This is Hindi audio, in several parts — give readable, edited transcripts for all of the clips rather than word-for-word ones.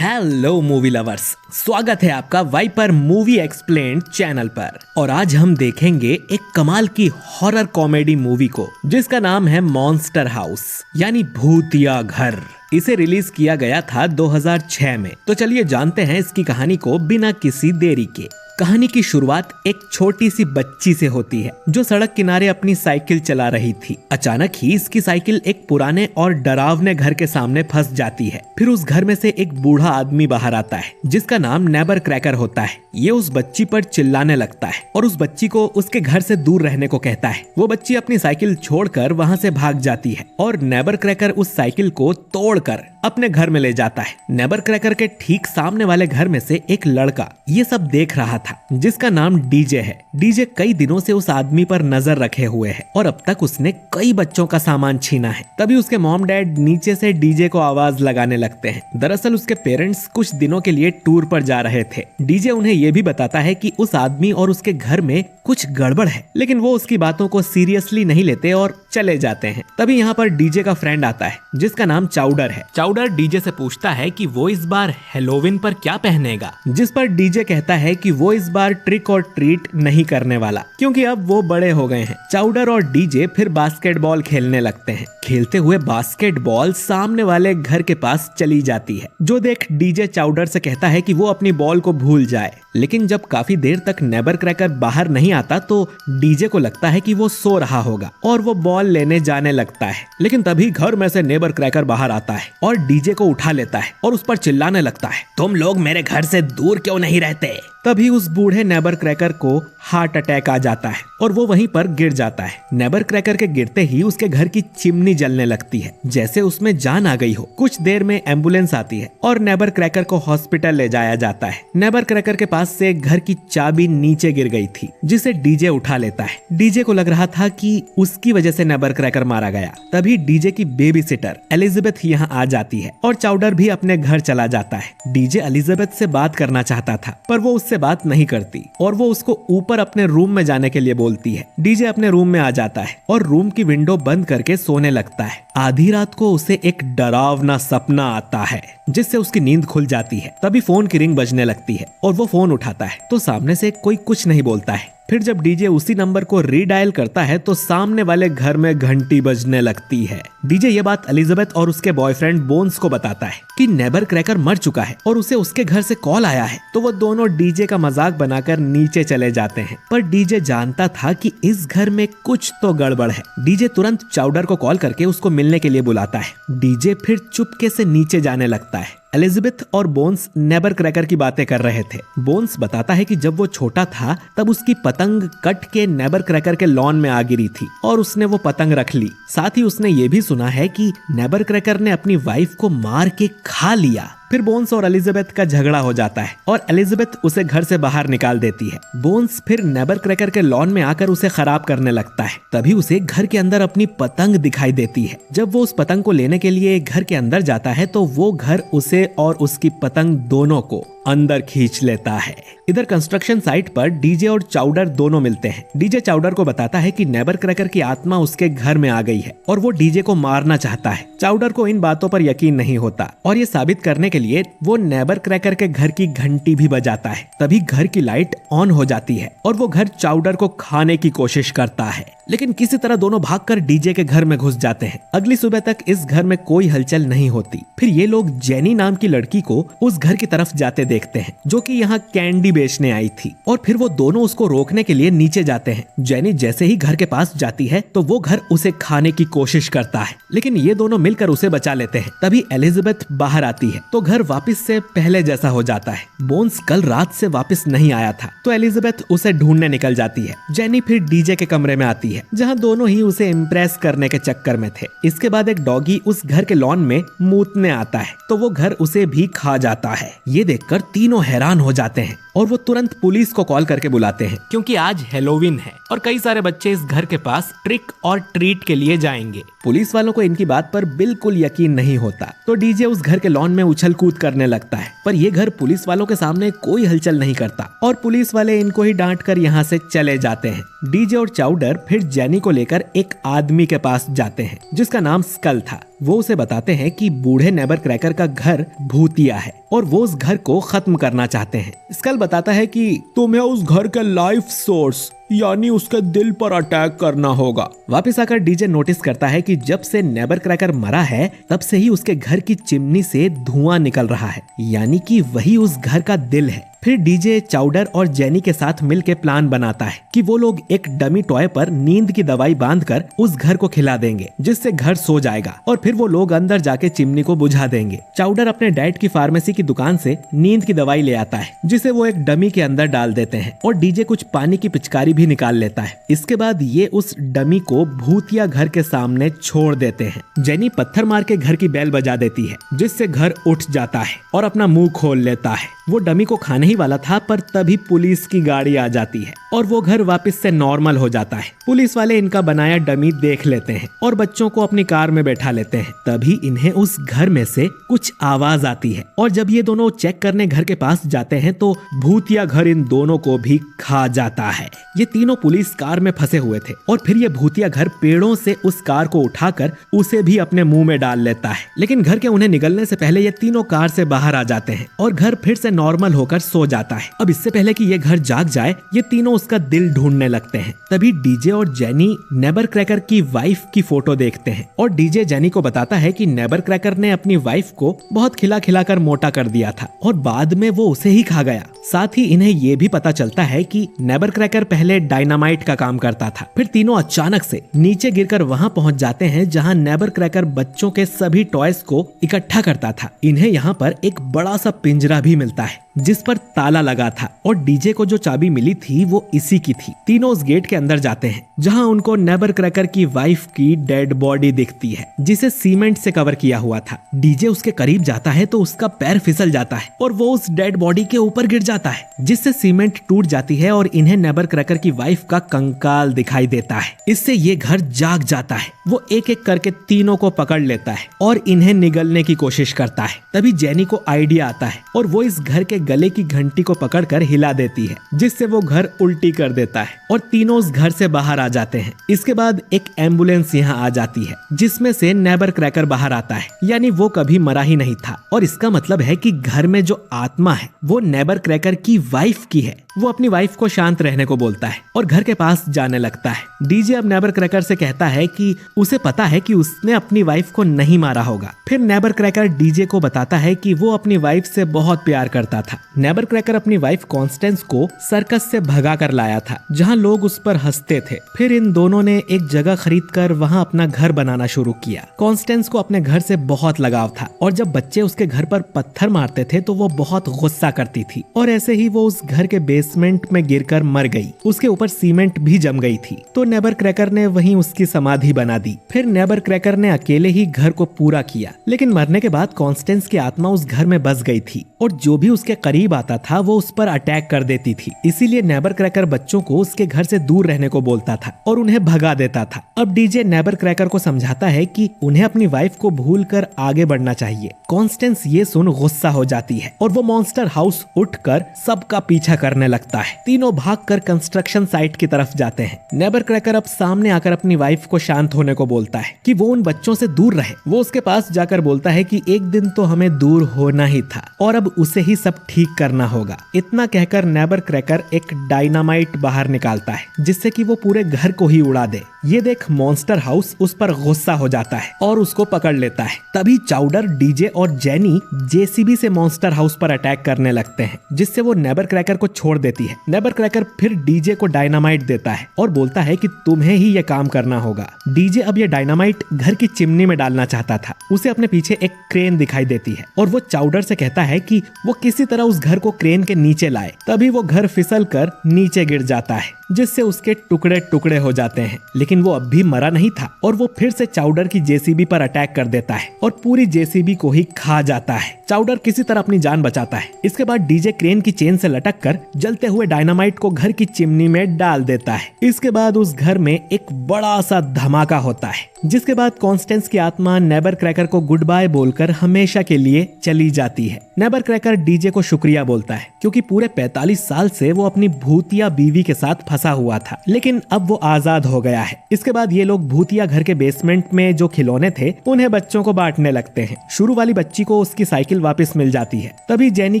हेलो मूवी लवर्स, स्वागत है आपका वाइपर मूवी एक्सप्लेन्ड चैनल पर। और आज हम देखेंगे एक कमाल की हॉरर कॉमेडी मूवी को जिसका नाम है मॉन्स्टर हाउस यानी भूतिया घर। इसे रिलीज किया गया था 2006 में। तो चलिए जानते हैं इसकी कहानी को बिना किसी देरी के। कहानी की शुरुआत एक छोटी सी बच्ची से होती है जो सड़क किनारे अपनी साइकिल चला रही थी। अचानक ही इसकी साइकिल एक पुराने और डरावने घर के सामने फंस जाती है। फिर उस घर में से एक बूढ़ा आदमी बाहर आता है जिसका नाम नेबर क्रैकर होता है। ये उस बच्ची पर चिल्लाने लगता है और उस बच्ची को उसके घर से दूर रहने को कहता है। वो बच्ची अपनी साइकिल छोड़कर वहाँ से भाग जाती है और नेबर क्रैकर उस साइकिल को तोड़कर अपने घर में ले जाता है। नेबर क्रैकर के ठीक सामने वाले घर में से एक लड़का ये सब देख रहा था जिसका नाम डीजे है। डीजे कई दिनों से उस आदमी पर नजर रखे हुए है और अब तक उसने कई बच्चों का सामान छीना है। तभी उसके मॉम डैड नीचे से डीजे को आवाज लगाने लगते हैं। दरअसल उसके पेरेंट्स कुछ दिनों के लिए टूर पर जा रहे थे। डीजे उन्हें ये भी बताता है कि उस आदमी और उसके घर में कुछ गड़बड़ है, लेकिन वो उसकी बातों को सीरियसली नहीं लेते और चले जाते हैं। तभी यहाँ पर डीजे का फ्रेंड आता है जिसका नाम चाउडर है। चाउडर डीजे से पूछता है कि वो इस बार हेलोविन पर क्या पहनेगा, जिस पर डीजे कहता है कि वो इस बार ट्रिक और ट्रीट नहीं करने वाला क्योंकि अब वो बड़े हो गए हैं। चाउडर और डीजे फिर बास्केटबॉल खेलने लगते हैं। खेलते हुए बास्केटबॉल सामने वाले घर के पास चली जाती है, जो देख डीजे चाउडर से कहता है कि वो अपनी बॉल को भूल जाए। लेकिन जब काफी देर तक नेबर क्रैकर बाहर नहीं आता तो डीजे को लगता है कि वो सो रहा होगा और वो बॉल लेने जाने लगता है। लेकिन तभी घर में से नेबर क्रैकर बाहर आता है और डीजे को उठा लेता है और उस पर चिल्लाने लगता है, तुम लोग मेरे घर से दूर क्यों नहीं रहते। तभी उस बूढ़े नेबर क्रैकर को हार्ट अटैक आ जाता है और वो वहीं पर गिर जाता है। नेबर क्रैकर के गिरते ही उसके घर की चिमनी जलने लगती है, जैसे उसमें जान आ गई हो। कुछ देर में एम्बुलेंस आती है और नेबर क्रैकर को हॉस्पिटल ले जाया जाता है। नेबर क्रैकर के पास से घर की चाबी नीचे गिर गई थी जिसे डीजे उठा लेता है। डीजे को लग रहा था कि उसकी वजह से नेबर क्रैकर मारा गया। तभी डीजे की बेबी सिटर एलिजाबेथ यहाँ आ जाती है और चाउडर भी अपने घर चला जाता है। डीजे एलिजाबेथ से बात करना चाहता था पर वो से बात नहीं करती और वो उसको ऊपर अपने रूम में जाने के लिए बोलती है। डीजे अपने रूम में आ जाता है और रूम की विंडो बंद करके सोने लगता है। आधी रात को उसे एक डरावना सपना आता है जिससे उसकी नींद खुल जाती है। तभी फोन की रिंग बजने लगती है और वो फोन उठाता है तो सामने से कोई कुछ नहीं बोलता है। फिर जब डीजे उसी नंबर को रीडायल करता है तो सामने वाले घर में घंटी बजने लगती है। डीजे ये बात एलिजाबेथ और उसके बॉयफ्रेंड बोन्स को बताता है कि नेबर क्रैकर मर चुका है और उसे उसके घर से कॉल आया है। तो वो दोनों डीजे का मजाक बनाकर नीचे चले जाते हैं, पर डीजे जानता था कि इस घर में कुछ तो गड़बड़ है। डीजे तुरंत चाउडर को कॉल करके उसको मिलने के लिए बुलाता है। डीजे फिर चुपके से नीचे जाने लगता है। एलिजाबेथ और बोन्स नेबर क्रैकर की बातें कर रहे थे। बोन्स बताता है कि जब वो छोटा था तब उसकी पतंग कट के नेबर क्रैकर के लॉन में आ गिरी थी और उसने वो पतंग रख ली। साथ ही उसने ये भी सुना है कि नेबर क्रैकर ने अपनी वाइफ को मार के खा लिया। फिर बोन्स और एलिजाबेथ का झगड़ा हो जाता है और एलिजाबेथ उसे घर से बाहर निकाल देती है। बोन्स फिर नेबर क्रैकर के लॉन में आकर उसे खराब करने लगता है। तभी उसे घर के अंदर अपनी पतंग दिखाई देती है। जब वो उस पतंग को लेने के लिए घर के अंदर जाता है तो वो घर उसे और उसकी पतंग दोनों को अंदर खींच लेता है। इधर कंस्ट्रक्शन साइट पर डीजे और चाउडर दोनों मिलते हैं। डीजे चाउडर को बताता है कि नेबर क्रैकर की आत्मा उसके घर में आ गई है और वो डीजे को मारना चाहता है। चाउडर को इन बातों पर यकीन नहीं होता और ये साबित करने के लिए वो नेबर क्रैकर के घर की घंटी भी बजाता है। तभी घर की लाइट ऑन हो जाती है और वो घर चाउडर को खाने की कोशिश करता है, लेकिन किसी तरह दोनों भागकर डीजे के घर में घुस जाते हैं। अगली सुबह तक इस घर में कोई हलचल नहीं होती। फिर ये लोग जेनी नाम की लड़की को उस घर की तरफ जाते देखते हैं जो कि यहाँ कैंडी बेचने आई थी और फिर वो दोनों उसको रोकने के लिए नीचे जाते हैं। जेनी जैसे ही घर के पास जाती है तो वो घर उसे खाने की कोशिश करता है, लेकिन ये दोनों मिलकर उसे बचा लेते हैं। तभी एलिजाबेथ बाहर आती है तो घर वापस से पहले जैसा हो जाता है। बोन्स कल रात से वापस नहीं आया था तो एलिजाबेथ उसे ढूंढने निकल जाती है। जेनी फिर डीजे के कमरे में आती है जहाँ दोनों ही उसे इम्प्रेस करने के चक्कर में थे। इसके बाद एक डॉगी उस घर के लॉन में मूतने आता है तो वो घर उसे भी खा जाता है। ये देखकर तीनों हैरान हो जाते हैं और वो तुरंत पुलिस को कॉल करके बुलाते हैं क्योंकि आज हैलोवीन है और कई सारे बच्चे इस घर के पास ट्रिक और ट्रीट के लिए जाएंगे। पुलिस वालों को इनकी बात पर बिल्कुल यकीन नहीं होता तो डीजे उस घर के लॉन में उछल कूद करने लगता है, पर ये घर पुलिस वालों के सामने कोई हलचल नहीं करता और पुलिस वाले इनको ही डांट कर यहाँ से चले जाते हैं। डीजे और चाउडर फिर जेनी को लेकर एक आदमी के पास जाते हैं जिसका नाम स्कल था। वो उसे बताते हैं कि बूढ़े नेबर क्रैकर का घर भूतिया है और वो उस घर को खत्म करना चाहते हैं। स्कल बताता है कि तुम्हें उस घर के लाइफ सोर्स यानी उसके दिल पर अटैक करना होगा। वापस आकर डीजे नोटिस करता है कि जब से नेबर क्रैकर मरा है तब से ही उसके घर की चिमनी से धुआं निकल रहा है, यानी कि वही उस घर का दिल है। फिर डीजे चाउडर और जेनी के साथ मिलकर प्लान बनाता है कि वो लोग एक डमी टॉय पर नींद की दवाई बांधकर उस घर को खिला देंगे जिससे घर सो जाएगा और फिर वो लोग अंदर जाके चिमनी को बुझा देंगे। चाउडर अपने डैड की फार्मेसी की दुकान से नींद की दवाई ले आता है जिसे वो एक डमी के अंदर डाल देते हैं और डीजे कुछ पानी की पिचकारी भी निकाल लेता है। इसके बाद ये उस डमी को भूतिया घर के सामने छोड़ देते हैं। जेनी पत्थर मार के घर की बेल बजा देती है जिससे घर उठ जाता है और अपना मुंह खोल लेता है। वो डमी को खाने ही वाला था पर तभी पुलिस की गाड़ी आ जाती है और वो घर वापस से नॉर्मल हो जाता है। पुलिस वाले इनका बनाया डमी देख लेते हैं और बच्चों को अपनी कार में बैठा लेते हैं। तभी इन्हें उस घर में से कुछ आवाज आती है और जब ये दोनों चेक करने घर के पास जाते हैं तो भूतिया घर इन दोनों को भी खा जाता है। ये तीनों पुलिस कार में फंसे हुए थे और फिर ये भूतिया घर पेड़ों से उस कार को उठाकर उसे भी अपने मुंह में डाल लेता है। लेकिन घर के उन्हें निगलने से पहले ये तीनों कार से बाहर आ जाते हैं और घर फिर से नॉर्मल होकर सो जाता है। अब इससे पहले कि ये घर जाग जाए ये तीनों उसका दिल ढूंढने लगते हैं। तभी डीजे और जेनी नेबर क्रैकर की वाइफ की फोटो देखते हैं और डीजे जेनी को बताता है कि नेबर क्रैकर ने अपनी वाइफ को बहुत खिला खिलाकर मोटा कर दिया था और बाद में वो उसे ही खा गया। साथ ही इन्हें ये भी पता चलता है कि नेबर क्रैकर पहले डायनामाइट का काम करता था। फिर तीनों अचानक से नीचे गिरकर वहां पहुंच जाते हैं जहां नेबर क्रैकर बच्चों के सभी टॉयज को इकट्ठा करता था। इन्हें यहाँ पर एक बड़ा सा पिंजरा भी मिलता है जिस पर ताला लगा था और डीजे को जो चाबी मिली थी वो इसी की थी। तीनों उस गेट के अंदर जाते हैं जहां उनको नेबर क्रैकर की वाइफ की डेड बॉडी दिखती है जिसे सीमेंट से कवर किया हुआ था। डीजे उसके करीब जाता है तो उसका पैर फिसल जाता है और वो उस डेड बॉडी के ऊपर गिर जाता है जिससे सीमेंट टूट जाती है और इन्हें नेबर क्रैकर की वाइफ का कंकाल दिखाई देता है। इससे ये घर जाग जाता है। वो एक एक करके तीनों को पकड़ लेता है और इन्हें निगलने की कोशिश करता है। तभी जेनी को आइडिया आता है और वो इस घर के गले की घंटी को पकड़कर हिला देती है जिससे वो घर उल्टी कर देता है और तीनों उस घर से बाहर आ जाते हैं। इसके बाद एक एम्बुलेंस यहाँ आ जाती है जिसमें से नेबर क्रैकर बाहर आता है, यानी वो कभी मरा ही नहीं था और इसका मतलब है कि घर में जो आत्मा है वो नेबर क्रैकर की वाइफ की है। वो अपनी वाइफ को शांत रहने को बोलता है और घर के पास जाने लगता है। डीजे अब नेबर क्रैकर से कहता है कि उसे पता है कि उसने अपनी वाइफ को नहीं मारा होगा। फिर नेबर क्रैकर डीजे को बताता है कि वो अपनी वाइफ से बहुत प्यार करता था। नेबर क्रैकर अपनी वाइफ कॉन्स्टेंस को सर्कस से भगा कर लाया था जहां लोग उस पर हंसते थे। फिर इन दोनों ने एक जगह खरीदकर वहां अपना घर बनाना शुरू किया। कॉन्स्टेंस को अपने घर से बहुत लगाव था और जब बच्चे उसके घर पर पत्थर मारते थे तो वो बहुत गुस्सा करती थी और ऐसे ही वो उस घर के बेसमेंट में गिरकर मर गई। उसके ऊपर सीमेंट भी जम गई थी तो नेबर क्रैकर ने वहीं उसकी समाधि बना दी। फिर नेबर क्रैकर ने अकेले ही घर को पूरा किया, लेकिन मरने के बाद कॉन्स्टेंस की आत्मा उस घर में बस गई थी और जो भी उसके करीब आता था वो उस पर अटैक कर देती थी। इसीलिए नेबर क्रैकर बच्चों को उसके घर से दूर रहने को बोलता था और उन्हें भगा देता था। अब डीजे नेबर क्रैकर को समझाता है कि उन्हें अपनी वाइफ को भूलकर आगे बढ़ना चाहिए। कॉन्स्टेंस ये सुन गुस्सा हो जाती है और वो मॉन्स्टर हाउस उठकर सबका पीछा करने लगता है। तीनों भागकर कंस्ट्रक्शन साइट की तरफ जाते हैं। नेबर क्रैकर अब सामने आकर अपनी वाइफ को शांत होने को बोलता है कि वो उन बच्चों से दूर रहे। वो उसके पास जाकर बोलता है कि एक दिन तो हमें दूर होना ही था और अब उसे ही सब ठीक करना होगा। इतना कहकर नेबर क्रैकर एक डायनामाइट बाहर निकालता है जिससे कि वो पूरे घर को ही उड़ा दे। ये देख मॉन्स्टर हाउस उस पर गुस्सा हो जाता है और उसको पकड़ लेता है। तभी चाउडर, डीजे और जेनी जेसीबी से मॉन्स्टर हाउस पर अटैक करने लगते हैं जिससे वो नेबर क्रैकर को छोड़ देती है। नेबर क्रैकर फिर डीजे को डायनामाइट देता है और बोलता है कि तुम्हें ही ये काम करना होगा। डीजे अब ये डायनामाइट घर की चिमनी में डालना चाहता था। उसे अपने पीछे एक क्रेन दिखाई देती है और वो चाउडर से कहता है कि वो किसी तरह उस घर को क्रेन के नीचे लाए। तभी वो घर फिसल कर नीचे गिर जाता है। जिससे उसके टुकड़े टुकड़े हो जाते हैं। लेकिन वो अब भी मरा नहीं था और वो फिर से चाउडर की जेसीबी पर अटैक कर देता है और पूरी जेसीबी को ही खा जाता है। चाउडर किसी तरह अपनी जान बचाता है। इसके बाद डीजे क्रेन की चेन से लटक कर जलते हुए डायनामाइट को घर की चिमनी में डाल देता है। इसके बाद उस घर में एक बड़ा सा धमाका होता है, जिसके बाद कॉन्स्टेंस की आत्मा नेबर क्रैकर को गुड बाय बोलकर हमेशा के लिए चली जाती है। नेबर क्रैकर डीजे को शुक्रिया बोलता है क्योंकि पूरे 45 साल से वो अपनी भूतिया बीवी के साथ फंसा हुआ था, लेकिन अब वो आजाद हो गया है। इसके बाद ये लोग भूतिया घर के बेसमेंट में जो खिलौने थे उन्हें बच्चों को बांटने लगते हैं। शुरू वाली बच्ची को उसकी साइकिल वापस मिल जाती है। तभी जेनी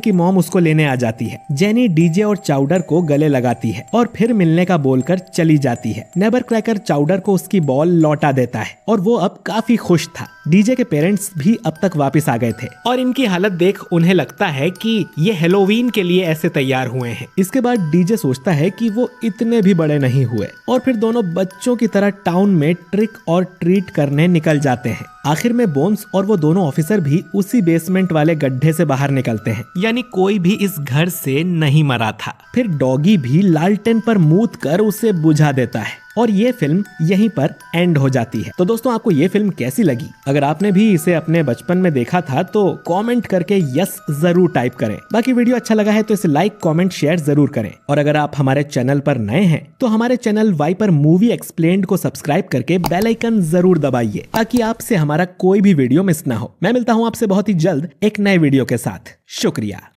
की मॉम उसको लेने आ जाती है। जेनी डीजे और चाउडर को गले लगाती है और फिर मिलने का बोलकर चली जाती है। नेबर क्रैकर चाउडर को उसकी बॉल लौटा देता है और वो अब काफी खुश था। डीजे के पेरेंट्स भी अब तक वापस आ गए थे और इनकी हालत देख उन्हें लगता है कि ये हेलोवीन के लिए ऐसे तैयार हुए हैं। इसके बाद डीजे सोचता है कि वो इतने भी बड़े नहीं हुए और फिर दोनों बच्चों की तरह टाउन में ट्रिक और ट्रीट करने निकल जाते हैं। आखिर में बोन्स और वो दोनों ऑफिसर भी उसी बेसमेंट वाले गड्ढे से बाहर निकलते हैं, यानी कोई भी इस घर से नहीं मरा था। फिर डॉगी भी लालटेन पर मूत कर उसे बुझा देता है और ये फिल्म यहीं पर एंड हो जाती है। तो दोस्तों, आपको ये फिल्म कैसी लगी? अगर आपने भी इसे अपने बचपन में देखा था तो कमेंट करके यस जरूर टाइप करें। बाकी वीडियो अच्छा लगा है तो इसे लाइक, कमेंट, शेयर जरूर करें। और अगर आप हमारे चैनल पर नए हैं तो हमारे चैनल वाइपर मूवी एक्सप्लेन्ड को सब्सक्राइब करके बेल आइकन जरूर दबाइए ताकि आपसे हमारा कोई भी वीडियो मिस ना हो। मैं मिलता हूँ आपसे बहुत ही जल्द एक नए वीडियो के साथ। शुक्रिया।